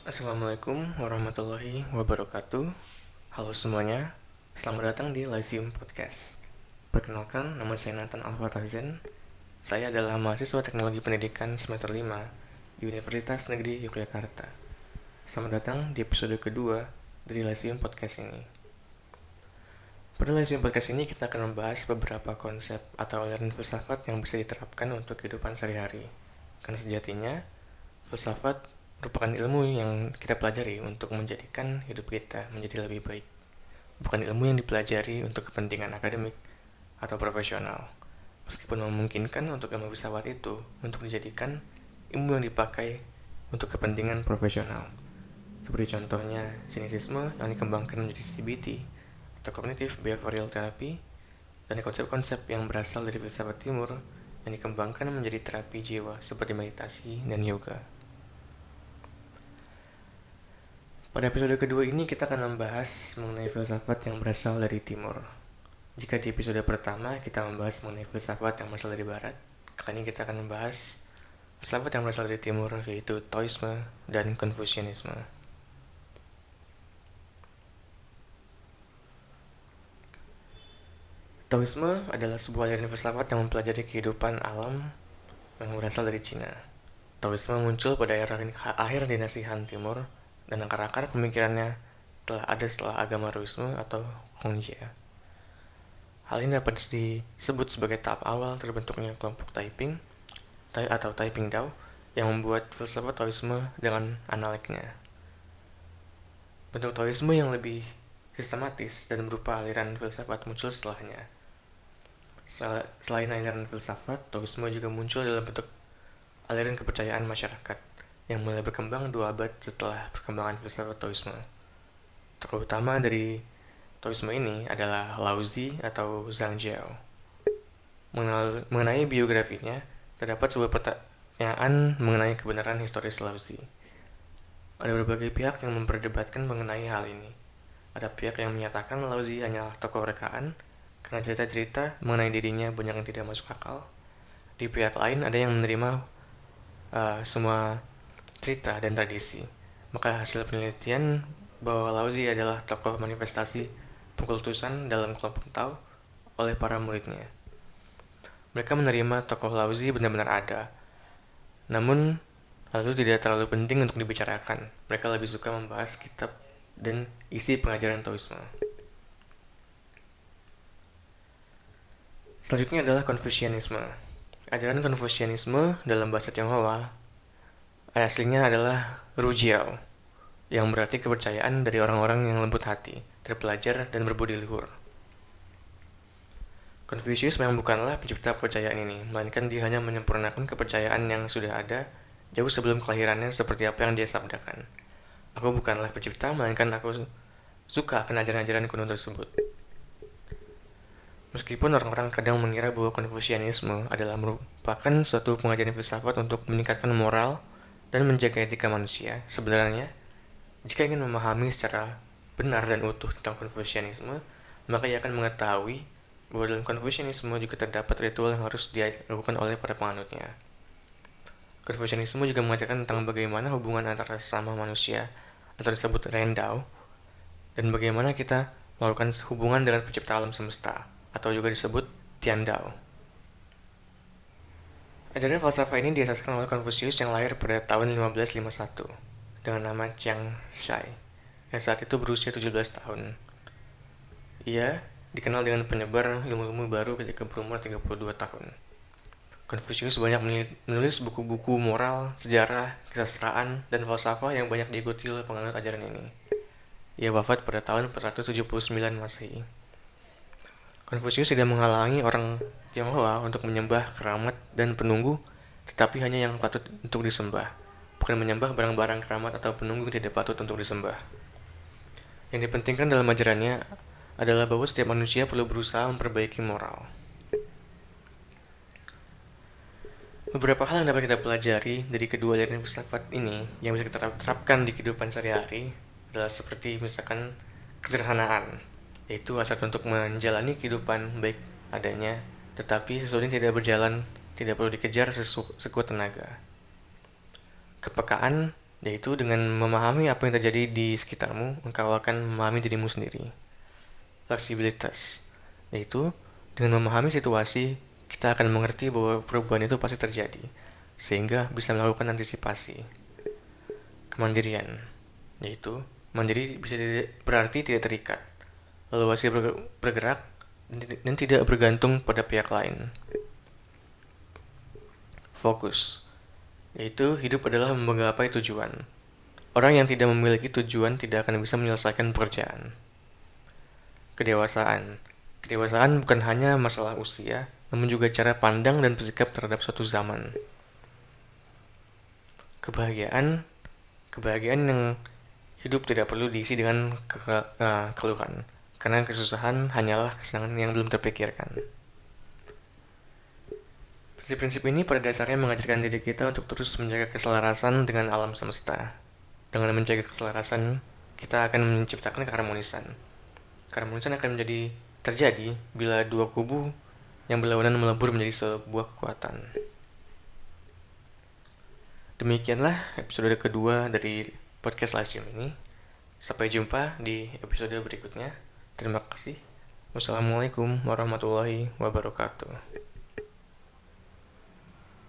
Assalamualaikum warahmatullahi wabarakatuh. Halo semuanya, selamat datang di Lyceum Podcast. Perkenalkan, nama saya Nathan Alfatazen. Saya adalah mahasiswa teknologi pendidikan semester 5 di Universitas Negeri Yogyakarta. Selamat datang di episode kedua dari Lyceum Podcast ini. Pada Lyceum Podcast ini kita akan membahas beberapa konsep atau aliran filsafat yang bisa diterapkan untuk kehidupan sehari-hari. Karena sejatinya, filsafat merupakan ilmu yang kita pelajari untuk menjadikan hidup kita menjadi lebih baik. Bukan ilmu yang dipelajari untuk kepentingan akademik atau profesional. Meskipun memungkinkan untuk ilmu filsafat itu untuk dijadikan ilmu yang dipakai untuk kepentingan profesional. Seperti contohnya sinisisme yang dikembangkan menjadi CBT atau Cognitive Behavioral Therapy, dan konsep-konsep yang berasal dari filsafat timur yang dikembangkan menjadi terapi jiwa seperti meditasi dan yoga. Pada episode kedua ini kita akan membahas mengenai filsafat yang berasal dari timur. Jika di episode pertama kita membahas mengenai filsafat yang berasal dari barat, kali ini kita akan membahas filsafat yang berasal dari timur, yaitu Taoisme dan Konfusianisme. Taoisme adalah sebuah aliran filsafat yang mempelajari kehidupan alam yang berasal dari Cina. Taoisme muncul pada era akhir dinasti Han Timur, dan akar-akar pemikirannya telah ada setelah agama Taoisme atau Hongjia. Hal ini dapat disebut sebagai tahap awal terbentuknya kelompok Taiping atau Taiping Dao yang membuat filsafat Taoisme dengan analeknya. Bentuk Taoisme yang lebih sistematis dan berupa aliran filsafat muncul setelahnya. Selain aliran filsafat, Taoisme juga muncul dalam bentuk aliran kepercayaan masyarakat yang mulai berkembang 2 abad setelah perkembangan filsafat Taoisme. Tokoh utama dari Taoisme ini adalah Laozi atau Zhang Jiao. Mengenai biografinya, terdapat sebuah pertanyaan mengenai kebenaran historis Laozi. Ada berbagai pihak yang memperdebatkan mengenai hal ini. Ada pihak yang menyatakan Laozi hanyalah tokoh rekaan karena cerita-cerita mengenai dirinya banyak yang tidak masuk akal. Di pihak lain ada yang menerima semua cerita dan tradisi. Maka hasil penelitian bahwa Laozi adalah tokoh manifestasi pengkultusan dalam kelompok Tao oleh para muridnya. Mereka menerima tokoh Laozi benar-benar ada. Namun, hal itu tidak terlalu penting untuk dibicarakan. Mereka lebih suka membahas kitab dan isi pengajaran Taoisme. Selanjutnya adalah Konfusianisme. Ajaran Konfusianisme dalam bahasa Tionghoa aslinya adalah Rujiao, yang berarti kepercayaan dari orang-orang yang lembut hati, terpelajar, dan berbudi luhur. Confucius memang bukanlah pencipta kepercayaan ini, melainkan dia hanya menyempurnakan kepercayaan yang sudah ada jauh sebelum kelahirannya seperti apa yang dia sabdakan. Aku bukanlah pencipta, melainkan aku suka akan ajaran-ajaran kuno tersebut. Meskipun orang-orang kadang mengira bahwa Konfusianisme adalah merupakan suatu pengajaran filsafat untuk meningkatkan moral dan menjaga etika manusia, sebenarnya, jika ingin memahami secara benar dan utuh tentang Konfusianisme, maka ia akan mengetahui bahwa dalam Konfusianisme juga terdapat ritual yang harus dilakukan oleh para penganutnya. Konfusianisme juga mengajarkan tentang bagaimana hubungan antara sesama manusia atau disebut Rendao, dan bagaimana kita melakukan hubungan dengan pencipta alam semesta, atau juga disebut Tiandao. Ajaran falsafah ini diasaskan oleh Konfusius yang lahir pada tahun 1551 dengan nama Chiang Shai yang saat itu berusia 17 tahun. Ia dikenal dengan penyebar ilmu-ilmu baru ketika berumur 32 tahun. Konfusius banyak menulis buku-buku moral, sejarah, kesastraan, dan falsafah yang banyak diikuti oleh penganut ajaran ini. Ia wafat pada tahun 479 Masehi. Konfusius tidak menghalangi orang Tionghoa untuk menyembah keramat dan penunggu, tetapi hanya yang patut untuk disembah, bukan menyembah barang-barang keramat atau penunggu yang tidak patut untuk disembah. Yang dipentingkan dalam ajarannya adalah bahwa setiap manusia perlu berusaha memperbaiki moral. Beberapa hal yang dapat kita pelajari dari kedua aliran filsafat ini yang bisa kita terapkan di kehidupan sehari-hari adalah seperti misalkan kesederhanaan, yaitu hasrat untuk menjalani kehidupan baik adanya, tetapi sesuatu yang tidak berjalan tidak perlu dikejar sekuat tenaga. Kepekaan yaitu dengan memahami apa yang terjadi di sekitarmu, engkau akan memahami dirimu sendiri. Fleksibilitas, yaitu dengan memahami situasi, kita akan mengerti bahwa perubahan itu pasti terjadi, sehingga bisa melakukan antisipasi. Kemandirian, yaitu mandiri bisa berarti tidak terikat, leluasa bergerak, dan tidak bergantung pada pihak lain. Fokus, yaitu hidup adalah menggapai tujuan. Orang yang tidak memiliki tujuan tidak akan bisa menyelesaikan pekerjaan. Kedewasaan, kedewasaan bukan hanya masalah usia, namun juga cara pandang dan bersikap terhadap suatu zaman. Kebahagiaan, kebahagiaan yang hidup tidak perlu diisi dengan keluhan, karena kesusahan hanyalah kesenangan yang belum terpikirkan. Prinsip-prinsip ini pada dasarnya mengajarkan diri kita untuk terus menjaga keselarasan dengan alam semesta. Dengan menjaga keselarasan, kita akan menciptakan keharmonisan. Keharmonisan akan terjadi bila dua kubu yang berlawanan melebur menjadi sebuah kekuatan. Demikianlah episode kedua dari podcast Lyceum ini. Sampai jumpa di episode berikutnya. Terima kasih. Wassalamualaikum warahmatullahi wabarakatuh.